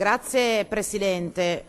Grazie Presidente.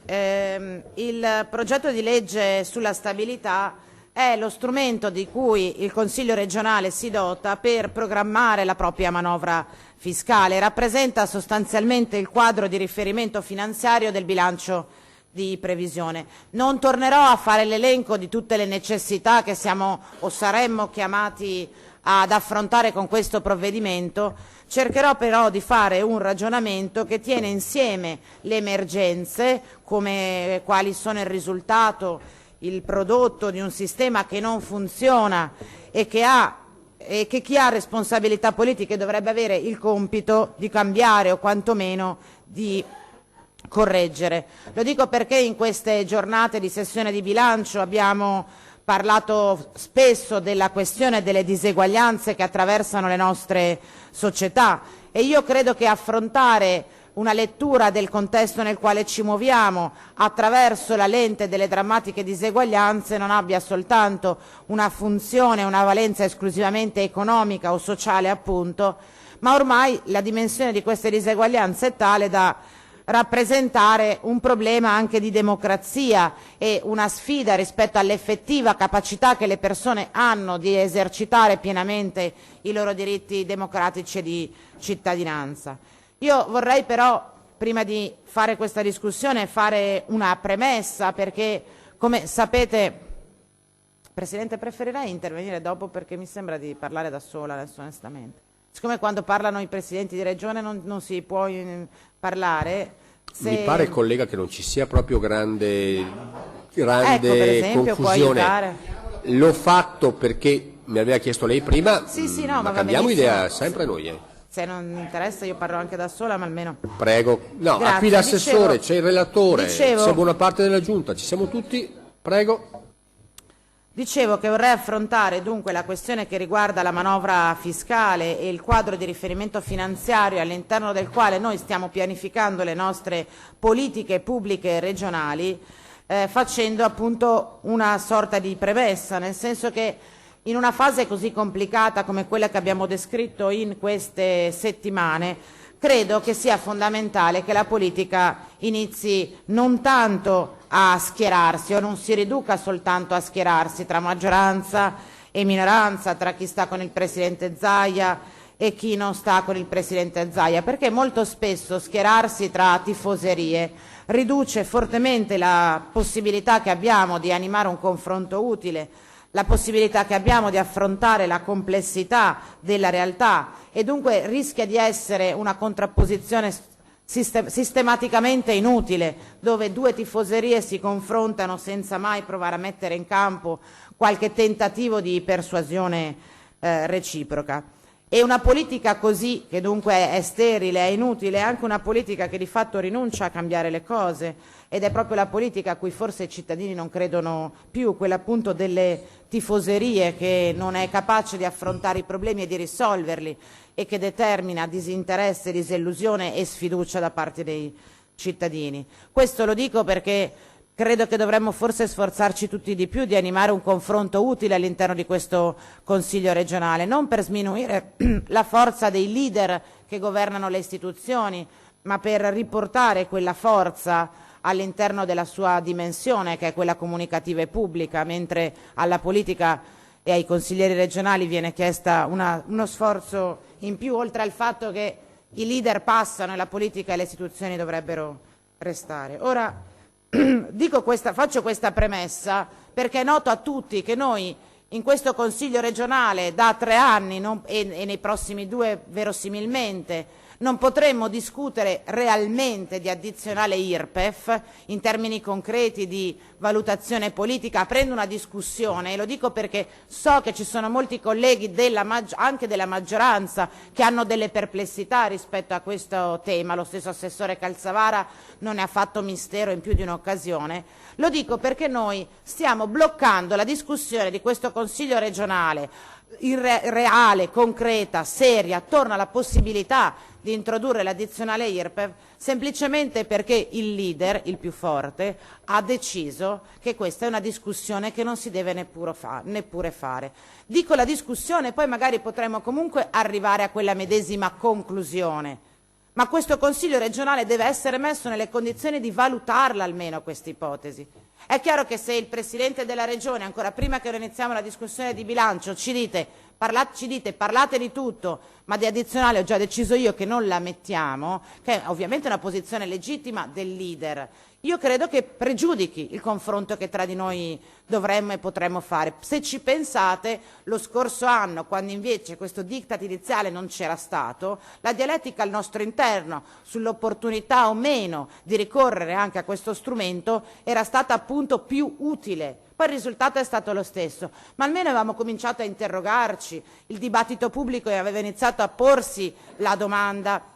Il progetto di legge sulla stabilità è lo strumento di cui il Consiglio regionale si dota per programmare la propria manovra fiscale. Rappresenta sostanzialmente il quadro di riferimento finanziario del bilancio di previsione. Non tornerò a fare l'elenco di tutte le necessità che siamo o saremmo chiamati ad affrontare con questo provvedimento. Cercherò però di fare un ragionamento che tiene insieme le emergenze, come quali sono il risultato, il prodotto di un sistema che non funziona e che chi ha responsabilità politiche dovrebbe avere il compito di cambiare o quantomeno di correggere. Lo dico perché in queste giornate di sessione di bilancio abbiamo parlato spesso della questione delle diseguaglianze che attraversano le nostre società e io credo che affrontare una lettura del contesto nel quale ci muoviamo attraverso la lente delle drammatiche diseguaglianze non abbia soltanto una funzione, una valenza esclusivamente economica o sociale appunto, ma ormai la dimensione di queste diseguaglianze è tale da rappresentare un problema anche di democrazia e una sfida rispetto all'effettiva capacità che le persone hanno di esercitare pienamente i loro diritti democratici e di cittadinanza. Io vorrei però, prima di fare questa discussione, fare una premessa perché, come sapete, Presidente, preferirei intervenire dopo perché mi sembra di parlare da sola adesso onestamente. Siccome quando parlano i Presidenti di Regione non si può parlare. Mi pare, collega, che non ci sia proprio grande ecco, per esempio, confusione. L'ho fatto perché mi aveva chiesto lei prima, sì, no, ma cambiamo idea sempre noi. Se non mi interessa io parlo anche da sola, ma almeno... Prego. No, grazie. Qui l'assessore, c'è il relatore, dicevo, c'è buona parte della Giunta, ci siamo tutti. Prego. Dicevo che vorrei affrontare dunque la questione che riguarda la manovra fiscale e il quadro di riferimento finanziario all'interno del quale noi stiamo pianificando le nostre politiche pubbliche regionali, facendo appunto una sorta di premessa, nel senso che in una fase così complicata come quella che abbiamo descritto in queste settimane, credo che sia fondamentale che la politica inizi non tanto a schierarsi o non si riduca soltanto a schierarsi tra maggioranza e minoranza, tra chi sta con il Presidente Zaia e chi non sta con il Presidente Zaia, perché molto spesso schierarsi tra tifoserie riduce fortemente la possibilità che abbiamo di animare un confronto utile, la possibilità che abbiamo di affrontare la complessità della realtà e dunque rischia di essere una contrapposizione sistematicamente inutile, dove due tifoserie si confrontano senza mai provare a mettere in campo qualche tentativo di persuasione reciproca. E una politica così, che dunque è sterile, è inutile, è anche una politica che di fatto rinuncia a cambiare le cose ed è proprio la politica a cui forse i cittadini non credono più, quella appunto delle tifoserie che non è capace di affrontare i problemi e di risolverli e che determina disinteresse, disillusione e sfiducia da parte dei cittadini. Questo lo dico perché credo che dovremmo forse sforzarci tutti di più di animare un confronto utile all'interno di questo Consiglio regionale, non per sminuire la forza dei leader che governano le istituzioni, ma per riportare quella forza all'interno della sua dimensione, che è quella comunicativa e pubblica, mentre alla politica e ai consiglieri regionali viene chiesta uno sforzo in più, oltre al fatto che i leader passano e la politica e le istituzioni dovrebbero restare. Ora, faccio questa premessa perché è noto a tutti che noi in questo Consiglio regionale da 3 anni e nei prossimi 2 verosimilmente non potremmo discutere realmente di addizionale IRPEF in termini concreti di valutazione politica, aprendo una discussione, e lo dico perché so che ci sono molti colleghi anche della maggioranza che hanno delle perplessità rispetto a questo tema, lo stesso assessore Calzavara non ne ha fatto mistero in più di un'occasione. Lo dico perché noi stiamo bloccando la discussione di questo Consiglio regionale reale, concreta, seria, attorno alla possibilità di introdurre l'addizionale IRPEF semplicemente perché il leader, il più forte, ha deciso che questa è una discussione che non si deve neppure fare. Dico la discussione, poi magari potremo comunque arrivare a quella medesima conclusione, ma questo Consiglio regionale deve essere messo nelle condizioni di valutarla almeno questa ipotesi. È chiaro che se il Presidente della Regione, ancora prima che iniziamo la discussione di bilancio, ci dite parlate di tutto, ma di addizionale ho già deciso io che non la mettiamo, che è ovviamente una posizione legittima del leader, io credo che pregiudichi il confronto che tra di noi dovremmo e potremmo fare. Se ci pensate, lo scorso anno, quando invece questo diktat iniziale non c'era stato, la dialettica al nostro interno sull'opportunità o meno di ricorrere anche a questo strumento era stata appunto più utile. Poi il risultato è stato lo stesso, ma almeno avevamo cominciato a interrogarci, il dibattito pubblico aveva iniziato a porsi la domanda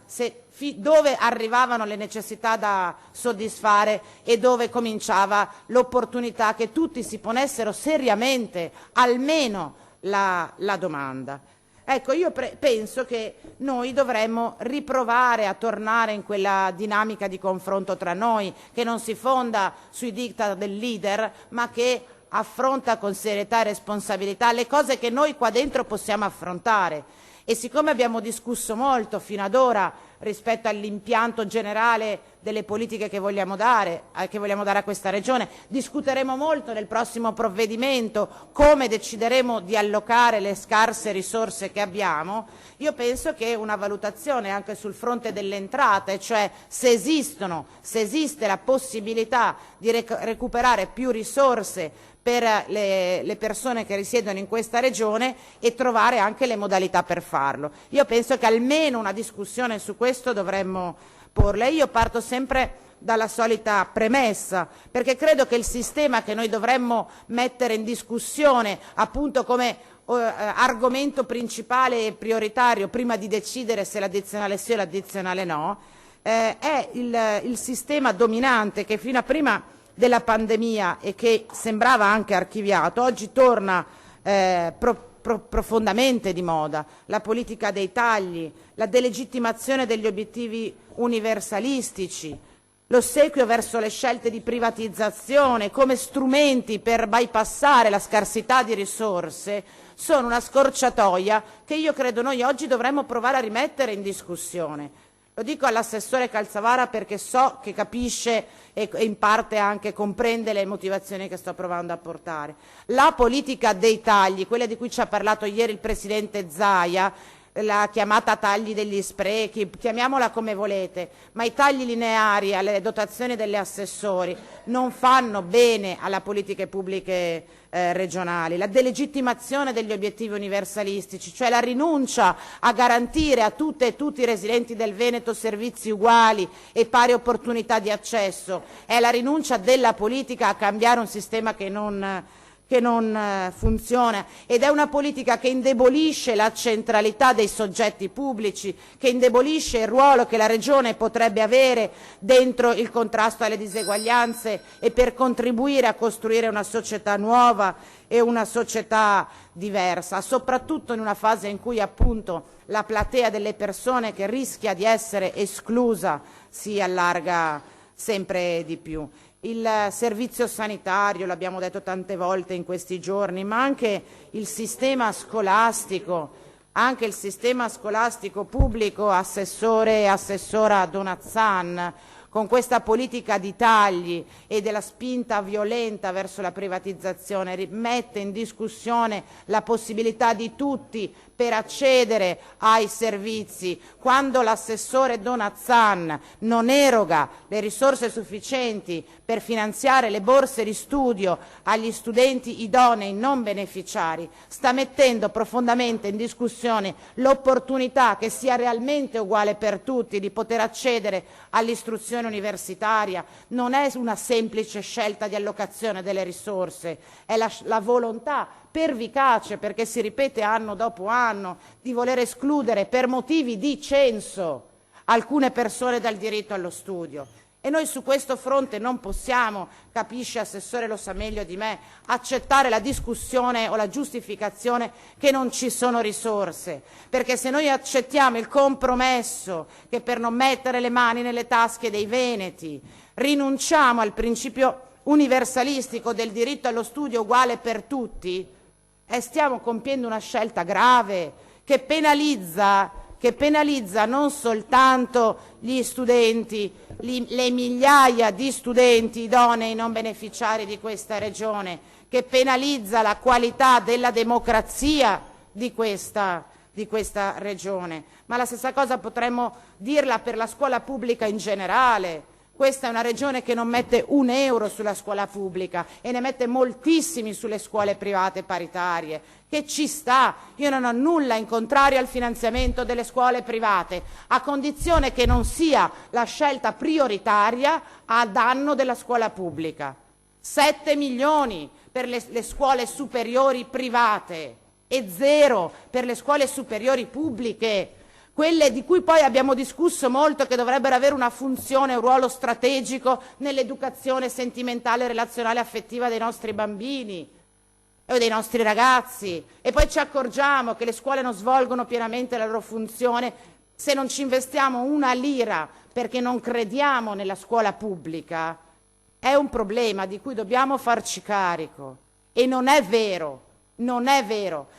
dove arrivavano le necessità da soddisfare e dove cominciava l'opportunità che tutti si ponessero seriamente almeno la domanda. Ecco, io penso che noi dovremmo riprovare a tornare in quella dinamica di confronto tra noi, che non si fonda sui diktat del leader, ma che affronta con serietà e responsabilità le cose che noi qua dentro possiamo affrontare. E siccome abbiamo discusso molto fino ad ora rispetto all'impianto generale delle politiche che vogliamo dare a questa Regione, discuteremo molto nel prossimo provvedimento come decideremo di allocare le scarse risorse che abbiamo. Io penso che una valutazione anche sul fronte delle entrate, cioè se esiste la possibilità di recuperare più risorse per le persone che risiedono in questa regione e trovare anche le modalità per farlo. Io penso che almeno una discussione su questo dovremmo porla. Io parto sempre dalla solita premessa, perché credo che il sistema che noi dovremmo mettere in discussione appunto come argomento principale e prioritario prima di decidere se l'addizionale sì o l'addizionale no, è il sistema dominante che fino a prima della pandemia e che sembrava anche archiviato, oggi torna profondamente di moda, la politica dei tagli, la delegittimazione degli obiettivi universalistici, l'ossequio verso le scelte di privatizzazione come strumenti per bypassare la scarsità di risorse, sono una scorciatoia che io credo noi oggi dovremmo provare a rimettere in discussione. Lo dico all'assessore Calzavara perché so che capisce e in parte anche comprende le motivazioni che sto provando a portare. La politica dei tagli, quella di cui ci ha parlato ieri il Presidente Zaia, la chiamata tagli degli sprechi, chiamiamola come volete, ma i tagli lineari alle dotazioni degli assessori non fanno bene alle politiche pubbliche regionali. La delegittimazione degli obiettivi universalistici, cioè la rinuncia a garantire a tutte e tutti i residenti del Veneto servizi uguali e pari opportunità di accesso, è la rinuncia della politica a cambiare un sistema che non funziona, ed è una politica che indebolisce la centralità dei soggetti pubblici, che indebolisce il ruolo che la Regione potrebbe avere dentro il contrasto alle diseguaglianze e per contribuire a costruire una società nuova e una società diversa, soprattutto in una fase in cui appunto la platea delle persone che rischia di essere esclusa si allarga sempre di più. Il servizio sanitario, l'abbiamo detto tante volte in questi giorni, ma anche il sistema scolastico pubblico, assessore e assessora Donazzan, con questa politica di tagli e della spinta violenta verso la privatizzazione, mette in discussione la possibilità di tutti per accedere ai servizi. Quando l'assessore Donazzan non eroga le risorse sufficienti per finanziare le borse di studio agli studenti idonei non beneficiari, sta mettendo profondamente in discussione l'opportunità che sia realmente uguale per tutti di poter accedere all'istruzione universitaria. Non è una semplice scelta di allocazione delle risorse, è la volontà pervicace, perché si ripete anno dopo anno, di voler escludere per motivi di censo alcune persone dal diritto allo studio. E noi su questo fronte non possiamo, capisce Assessore, lo sa meglio di me, accettare la discussione o la giustificazione che non ci sono risorse, perché se noi accettiamo il compromesso che per non mettere le mani nelle tasche dei veneti rinunciamo al principio universalistico del diritto allo studio uguale per tutti, stiamo compiendo una scelta grave che penalizza che penalizza non soltanto gli studenti, le migliaia di studenti idonei non beneficiari di questa regione, che penalizza la qualità della democrazia di questa regione, ma la stessa cosa potremmo dirla per la scuola pubblica in generale. Questa è una regione che non mette un euro sulla scuola pubblica e ne mette moltissimi sulle scuole private paritarie, che ci sta. Io non ho nulla in contrario al finanziamento delle scuole private, a condizione che non sia la scelta prioritaria a danno della scuola pubblica. 7 milioni per le scuole superiori private e 0 per le scuole superiori pubbliche. Quelle di cui poi abbiamo discusso molto, che dovrebbero avere una funzione, un ruolo strategico nell'educazione sentimentale, relazionale, affettiva dei nostri bambini o dei nostri ragazzi, e poi ci accorgiamo che le scuole non svolgono pienamente la loro funzione se non ci investiamo una lira perché non crediamo nella scuola pubblica. È un problema di cui dobbiamo farci carico, e non è vero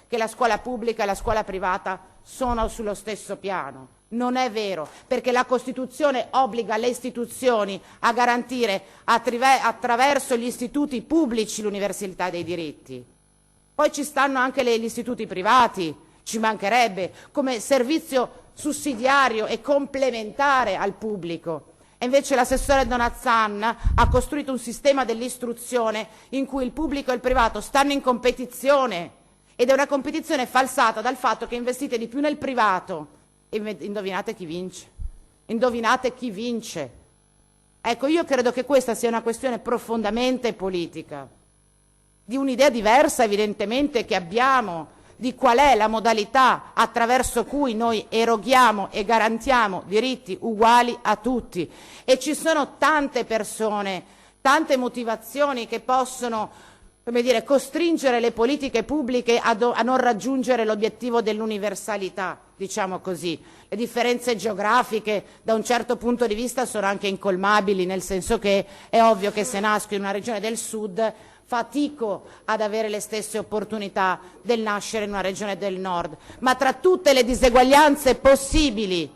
che la scuola pubblica e la scuola privata sono sullo stesso piano. Non è vero, perché la Costituzione obbliga le istituzioni a garantire attraverso gli istituti pubblici l'universalità dei diritti. Poi ci stanno anche gli istituti privati, ci mancherebbe, come servizio sussidiario e complementare al pubblico. E invece l'assessore Donazzan ha costruito un sistema dell'istruzione in cui il pubblico e il privato stanno in competizione, ed è una competizione falsata dal fatto che investite di più nel privato e indovinate chi vince? Indovinate chi vince? Ecco, io credo che questa sia una questione profondamente politica, di un'idea diversa evidentemente che abbiamo di qual è la modalità attraverso cui noi eroghiamo e garantiamo diritti uguali a tutti. E ci sono tante persone, tante motivazioni che possono, come dire, costringere le politiche pubbliche a non raggiungere l'obiettivo dell'universalità, diciamo così. Le differenze geografiche da un certo punto di vista sono anche incolmabili, nel senso che è ovvio che se nasco in una regione del sud fatico ad avere le stesse opportunità del nascere in una regione del nord, ma tra tutte le diseguaglianze possibili,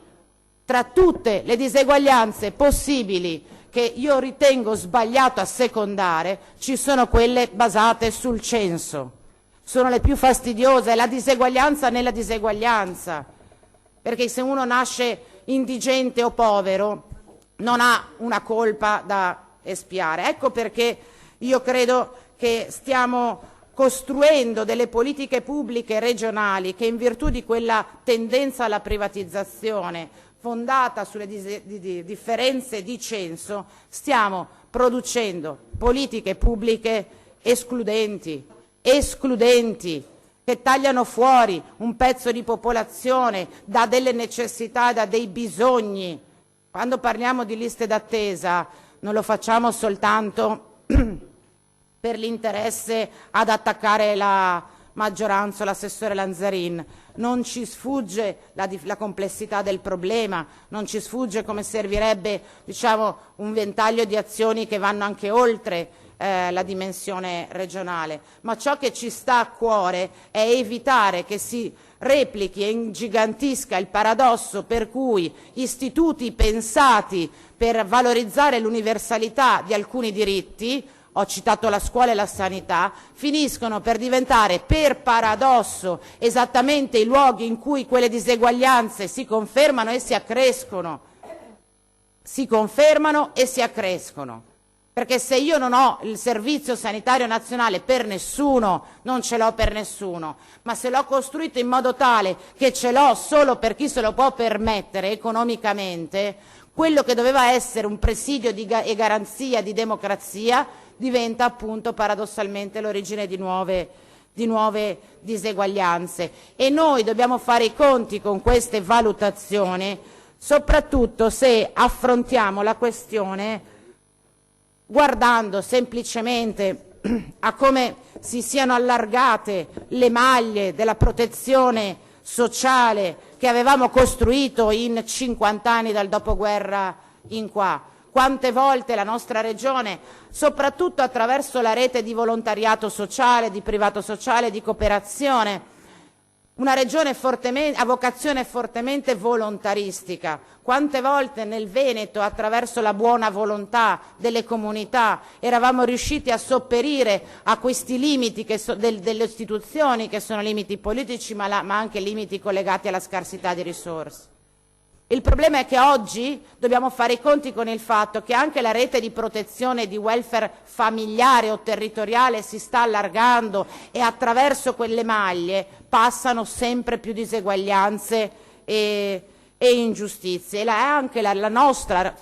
che io ritengo sbagliato assecondare, ci sono quelle basate sul censo. Sono le più fastidiose, è la diseguaglianza nella diseguaglianza, perché se uno nasce indigente o povero non ha una colpa da espiare. Ecco perché io credo che stiamo costruendo delle politiche pubbliche regionali che, in virtù di quella tendenza alla privatizzazione fondata sulle differenze di censo, stiamo producendo politiche pubbliche escludenti, che tagliano fuori un pezzo di popolazione da delle necessità, da dei bisogni. Quando parliamo di liste d'attesa non lo facciamo soltanto per l'interesse ad attaccare la maggioranza o l'assessore Lanzarin. Non ci sfugge la complessità del problema, non ci sfugge come servirebbe, diciamo, un ventaglio di azioni che vanno anche oltre la dimensione regionale, ma ciò che ci sta a cuore è evitare che si replichi e ingigantisca il paradosso per cui istituti pensati per valorizzare l'universalità di alcuni diritti, ho citato la scuola e la sanità, finiscono per diventare, per paradosso, esattamente i luoghi in cui quelle diseguaglianze si confermano e si accrescono. Perché se io non ho il servizio sanitario nazionale per nessuno, non ce l'ho per nessuno, ma se l'ho costruito in modo tale che ce l'ho solo per chi se lo può permettere economicamente, quello che doveva essere un presidio e garanzia di democrazia diventa appunto paradossalmente l'origine di nuove diseguaglianze. E noi dobbiamo fare i conti con queste valutazioni, soprattutto se affrontiamo la questione guardando semplicemente a come si siano allargate le maglie della protezione sociale che avevamo costruito in 50 anni dal dopoguerra in qua. Quante volte la nostra regione, soprattutto attraverso la rete di volontariato sociale, di privato sociale, di cooperazione, una regione a vocazione fortemente volontaristica. Quante volte nel Veneto, attraverso la buona volontà delle comunità, eravamo riusciti a sopperire a questi limiti delle istituzioni, che sono limiti politici ma anche limiti collegati alla scarsità di risorse. Il problema è che oggi dobbiamo fare i conti con il fatto che anche la rete di protezione e di welfare familiare o territoriale si sta allargando e attraverso quelle maglie passano sempre più diseguaglianze e ingiustizie. E anche la nostra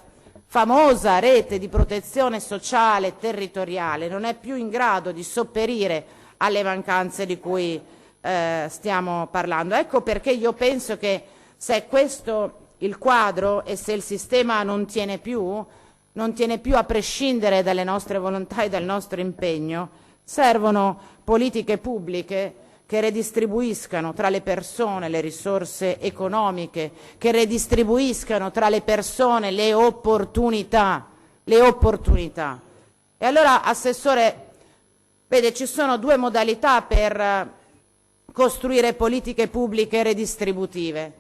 famosa rete di protezione sociale territoriale non è più in grado di sopperire alle mancanze di cui stiamo parlando. Ecco perché io penso che se questo il quadro e se il sistema non tiene più a prescindere dalle nostre volontà e dal nostro impegno, servono politiche pubbliche che redistribuiscano tra le persone le risorse economiche, che redistribuiscano tra le persone le opportunità. E allora, Assessore, vede, ci sono due modalità per costruire politiche pubbliche redistributive.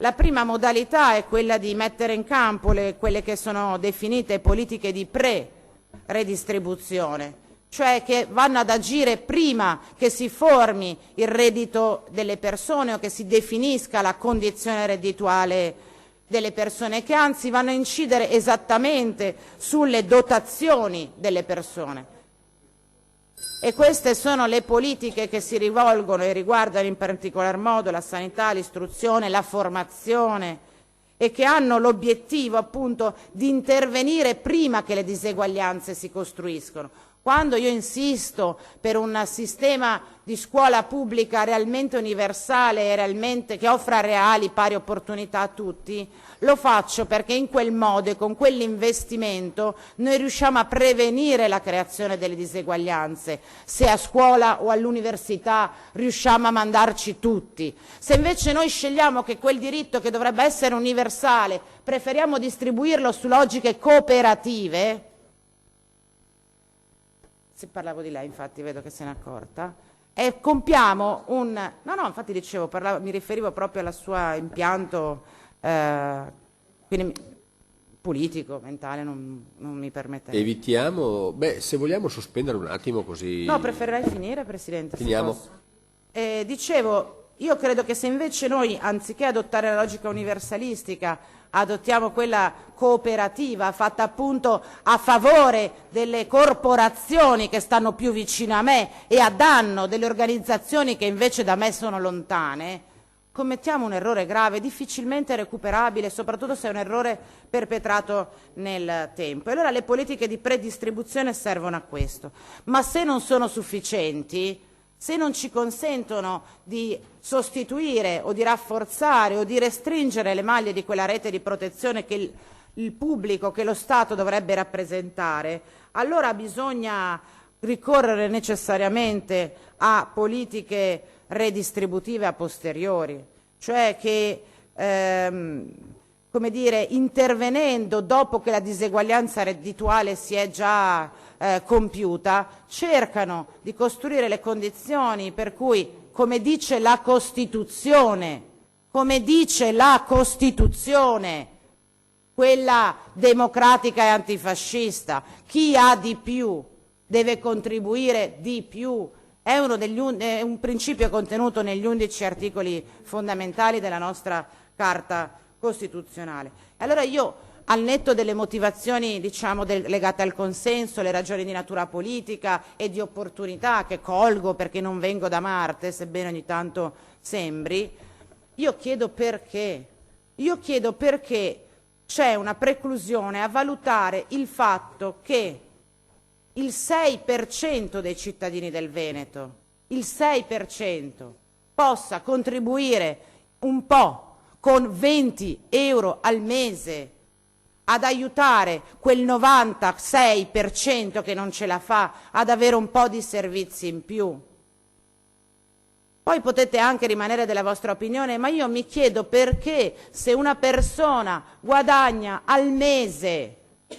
La prima modalità è quella di mettere in campo quelle che sono definite politiche di pre-redistribuzione, cioè che vanno ad agire prima che si formi il reddito delle persone o che si definisca la condizione reddituale delle persone, che anzi vanno a incidere esattamente sulle dotazioni delle persone. E queste sono le politiche che si rivolgono e riguardano in particolar modo la sanità, l'istruzione, la formazione e che hanno l'obiettivo appunto di intervenire prima che le diseguaglianze si costruiscono. Quando io insisto per un sistema di scuola pubblica realmente universale e che offra reali pari opportunità a tutti, lo faccio perché in quel modo e con quell'investimento noi riusciamo a prevenire la creazione delle diseguaglianze, se a scuola o all'università riusciamo a mandarci tutti. Se invece noi scegliamo che quel diritto che dovrebbe essere universale preferiamo distribuirlo su logiche cooperative, se parlavo di lei infatti vedo che se n'è accorta, e compiamo infatti dicevo, mi riferivo proprio al suo impianto quindi politico, mentale, non mi permette. Evitiamo, se vogliamo sospendere un attimo così. No, preferirei finire, Presidente. Finiamo. Dicevo, io credo che se invece noi, anziché adottare la logica universalistica, adottiamo quella cooperativa fatta appunto a favore delle corporazioni che stanno più vicino a me e a danno delle organizzazioni che invece da me sono lontane, commettiamo un errore grave, difficilmente recuperabile, soprattutto se è un errore perpetrato nel tempo. E allora le politiche di predistribuzione servono a questo, ma se non sono sufficienti, se non ci consentono di sostituire o di rafforzare o di restringere le maglie di quella rete di protezione che il pubblico, che lo Stato dovrebbe rappresentare, allora bisogna ricorrere necessariamente a politiche redistributive a posteriori, cioè che come dire, intervenendo dopo che la diseguaglianza reddituale si è già compiuta, cercano di costruire le condizioni per cui, come dice la Costituzione, quella democratica e antifascista, chi ha di più deve contribuire di più. È un principio contenuto negli 11 articoli fondamentali della nostra Carta Costituzionale. Allora io, al netto delle motivazioni legate al consenso, le ragioni di natura politica e di opportunità che colgo perché non vengo da Marte, sebbene ogni tanto sembri, io chiedo perché c'è una preclusione a valutare il fatto che il 6% dei cittadini del Veneto, il 6%, possa contribuire un po' con 20 euro al mese ad aiutare quel 96% che non ce la fa ad avere un po' di servizi in più. Poi potete anche rimanere della vostra opinione, ma io mi chiedo perché se una persona guadagna al mese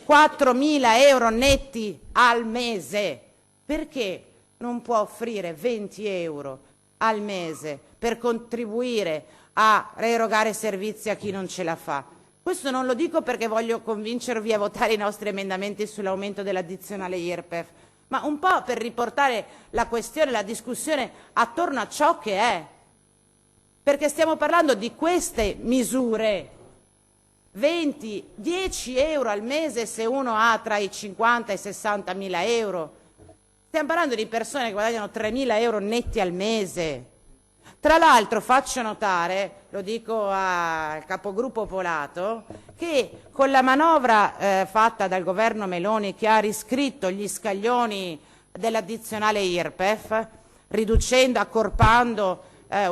4.000 euro netti al mese, perché non può offrire 20 euro al mese per contribuire a erogare servizi a chi non ce la fa. Questo non lo dico perché voglio convincervi a votare i nostri emendamenti sull'aumento dell'addizionale IRPEF, ma un po' per riportare la questione, la discussione attorno a ciò che è. Perché stiamo parlando di queste misure, 10 euro al mese se uno ha tra i 50 e i 60 mila euro. Stiamo parlando di persone che guadagnano 3.000 euro netti al mese. Tra l'altro faccio notare, lo dico al capogruppo Polato, che con la manovra fatta dal governo Meloni, che ha riscritto gli scaglioni dell'addizionale IRPEF, riducendo, accorpando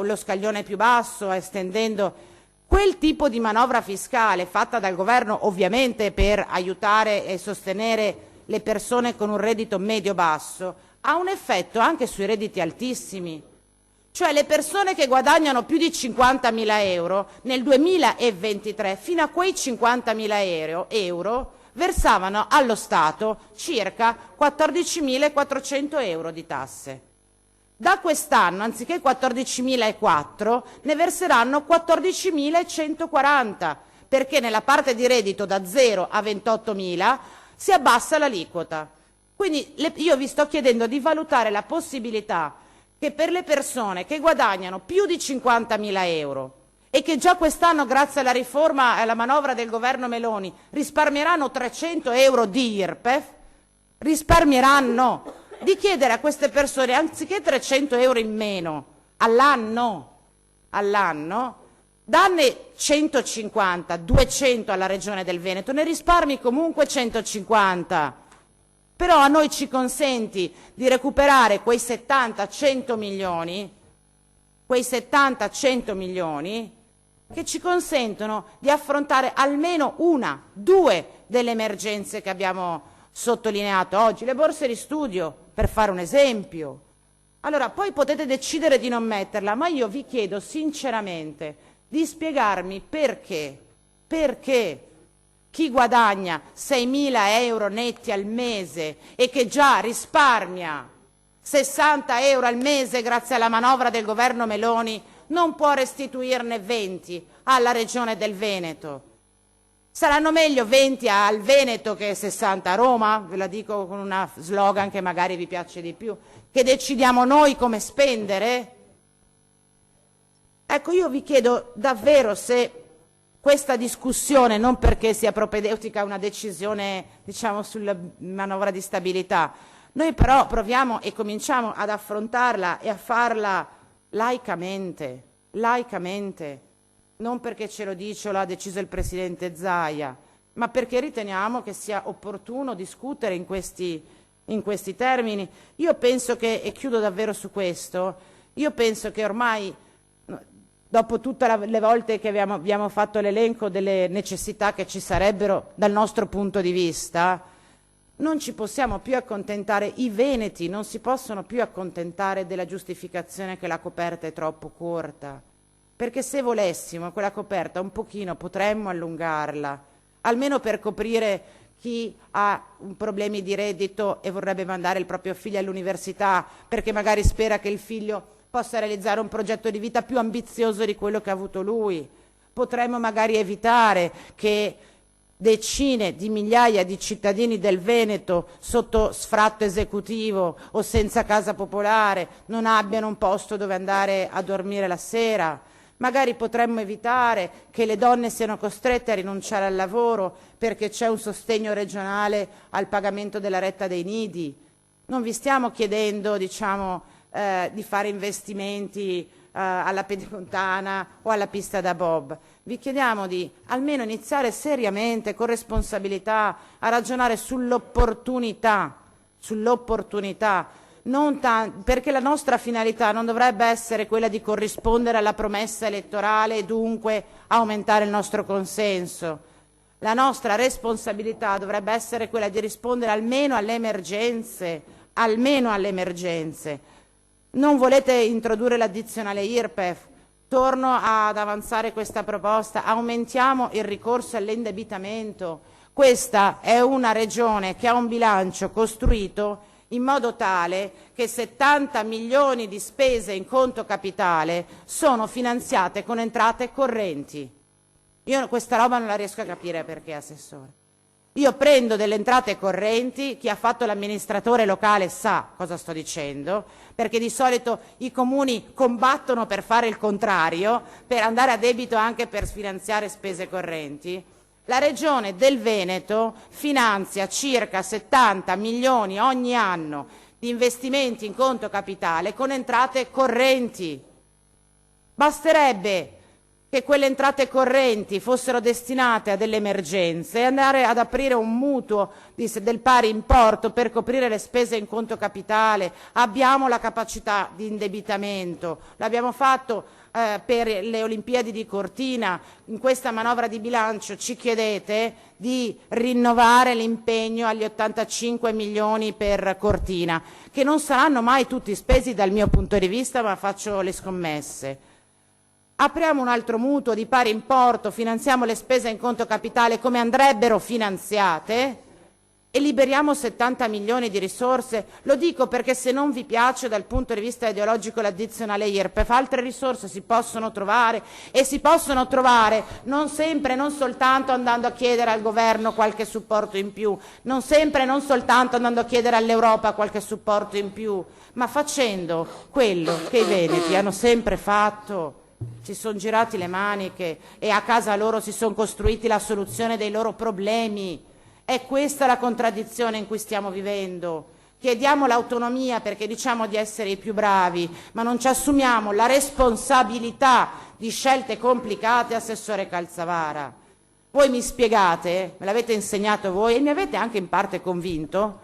lo scaglione più basso, estendendo quel tipo di manovra fiscale fatta dal governo ovviamente per aiutare e sostenere le persone con un reddito medio-basso, ha un effetto anche sui redditi altissimi. Cioè le persone che guadagnano più di 50.000 euro nel 2023 fino a quei 50.000 euro versavano allo Stato circa 14.400 euro di tasse. Da quest'anno, anziché 14.004, ne verseranno 14.140, perché nella parte di reddito da 0 a 28.000 si abbassa l'aliquota. Quindi io vi sto chiedendo di valutare la possibilità che per le persone che guadagnano più di 50.000 euro e che già quest'anno, grazie alla riforma e alla manovra del governo Meloni, risparmieranno 300 euro di IRPEF, risparmieranno, di chiedere a queste persone, anziché 300 euro in meno all'anno, danne 150, 200 alla Regione del Veneto, ne risparmi comunque 150. Però a noi ci consenti di recuperare quei 70-100 milioni, che ci consentono di affrontare almeno una, due delle emergenze che abbiamo sottolineato oggi, le borse di studio, per fare un esempio. Allora, poi potete decidere di non metterla, ma io vi chiedo sinceramente di spiegarmi perché chi guadagna 6.000 euro netti al mese e che già risparmia 60 euro al mese grazie alla manovra del governo Meloni non può restituirne 20 alla Regione del Veneto. Saranno meglio 20 al Veneto che 60 a Roma, ve la dico con una slogan che magari vi piace di più, che decidiamo noi come spendere? Ecco, io vi chiedo davvero se questa discussione, non perché sia propedeutica a una decisione, diciamo, sulla manovra di stabilità, noi però proviamo e cominciamo ad affrontarla e a farla laicamente, non perché ce lo dice o l'ha deciso il Presidente Zaia, ma perché riteniamo che sia opportuno discutere in questi termini. Io penso che, e chiudo davvero su questo, io penso che ormai, dopo tutte le volte che abbiamo fatto l'elenco delle necessità che ci sarebbero dal nostro punto di vista, non ci possiamo più accontentare, i veneti non si possono più accontentare della giustificazione che la coperta è troppo corta. Perché se volessimo quella coperta un pochino potremmo allungarla, almeno per coprire chi ha problemi di reddito e vorrebbe mandare il proprio figlio all'università perché magari spera che il figlio possa realizzare un progetto di vita più ambizioso di quello che ha avuto lui. Potremmo magari evitare che decine di migliaia di cittadini del Veneto sotto sfratto esecutivo o senza casa popolare non abbiano un posto dove andare a dormire la sera. Magari potremmo evitare che le donne siano costrette a rinunciare al lavoro perché c'è un sostegno regionale al pagamento della retta dei nidi. Non vi stiamo chiedendo, diciamo, di fare investimenti alla pedemontana o alla pista da bob. Vi chiediamo di almeno iniziare seriamente, con responsabilità, a ragionare sull'opportunità, perché la nostra finalità non dovrebbe essere quella di corrispondere alla promessa elettorale e dunque aumentare il nostro consenso. La nostra responsabilità dovrebbe essere quella di rispondere almeno alle emergenze. Non volete introdurre l'addizionale IRPEF? Torno ad avanzare questa proposta, aumentiamo il ricorso all'indebitamento. Questa è una regione che ha un bilancio costruito in modo tale che 70 milioni di spese in conto capitale sono finanziate con entrate correnti. Io questa roba non la riesco a capire perché, Assessore. Io prendo delle entrate correnti, chi ha fatto l'amministratore locale sa cosa sto dicendo, perché di solito i comuni combattono per fare il contrario, per andare a debito anche per finanziare spese correnti. La Regione del Veneto finanzia circa 70 milioni ogni anno di investimenti in conto capitale con entrate correnti. Basterebbe che quelle entrate correnti fossero destinate a delle emergenze e andare ad aprire un mutuo del pari importo per coprire le spese in conto capitale. Abbiamo la capacità di indebitamento, l'abbiamo fatto per le Olimpiadi di Cortina. In questa manovra di bilancio ci chiedete di rinnovare l'impegno agli 85 milioni per Cortina, che non saranno mai tutti spesi dal mio punto di vista, ma faccio le scommesse. Apriamo un altro mutuo di pari importo, finanziamo le spese in conto capitale come andrebbero finanziate e liberiamo 70 milioni di risorse. Lo dico perché se non vi piace dal punto di vista ideologico l'addizionale IRPEF, altre risorse si possono trovare e si possono trovare non sempre, non soltanto andando a chiedere al governo qualche supporto in più, non sempre, non soltanto andando a chiedere all'Europa qualche supporto in più, ma facendo quello che i veneti hanno sempre fatto. Si sono girati le maniche e a casa loro si sono costruiti la soluzione dei loro problemi. È questa la contraddizione in cui stiamo vivendo. Chiediamo l'autonomia perché diciamo di essere i più bravi, ma non ci assumiamo la responsabilità di scelte complicate, Assessore Calzavara. Voi mi spiegate, me l'avete insegnato voi e mi avete anche in parte convinto,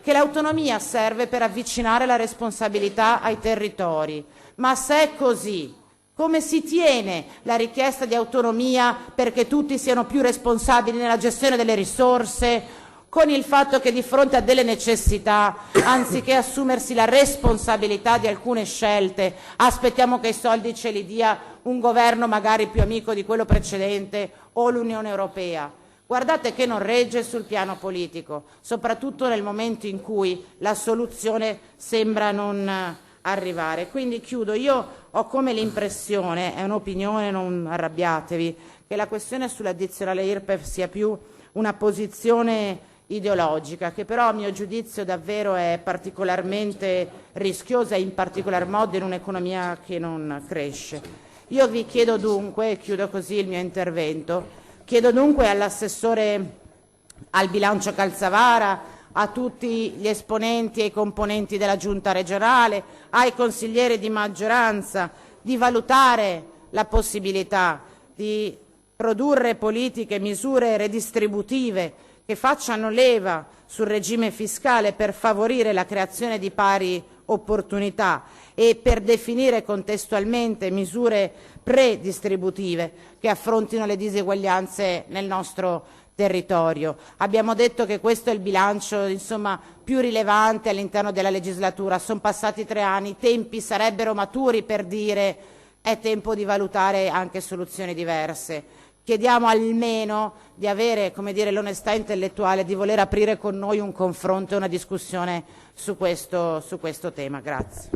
che l'autonomia serve per avvicinare la responsabilità ai territori. Ma se è così, come si tiene la richiesta di autonomia perché tutti siano più responsabili nella gestione delle risorse con il fatto che di fronte a delle necessità, anziché assumersi la responsabilità di alcune scelte, aspettiamo che i soldi ce li dia un governo magari più amico di quello precedente o l'Unione Europea? Guardate che non regge sul piano politico, soprattutto nel momento in cui la soluzione sembra non arrivare. Quindi chiudo, io ho come l'impressione, è un'opinione, non arrabbiatevi, che la questione sull'addizionale IRPEF sia più una posizione ideologica, che però a mio giudizio davvero è particolarmente rischiosa, in particolar modo in un'economia che non cresce. Io vi chiedo dunque, e chiudo così il mio intervento, chiedo dunque all'assessore al bilancio Calzavara, a tutti gli esponenti e i componenti della Giunta regionale, ai consiglieri di maggioranza, di valutare la possibilità di produrre politiche, misure redistributive che facciano leva sul regime fiscale per favorire la creazione di pari opportunità e per definire contestualmente misure predistributive che affrontino le diseguaglianze nel nostro territorio. Abbiamo detto che questo è il bilancio più rilevante all'interno della legislatura. Sono passati 3 anni, i tempi sarebbero maturi per dire è tempo di valutare anche soluzioni diverse. Chiediamo almeno di avere, l'onestà intellettuale di voler aprire con noi un confronto e una discussione su questo tema. Grazie.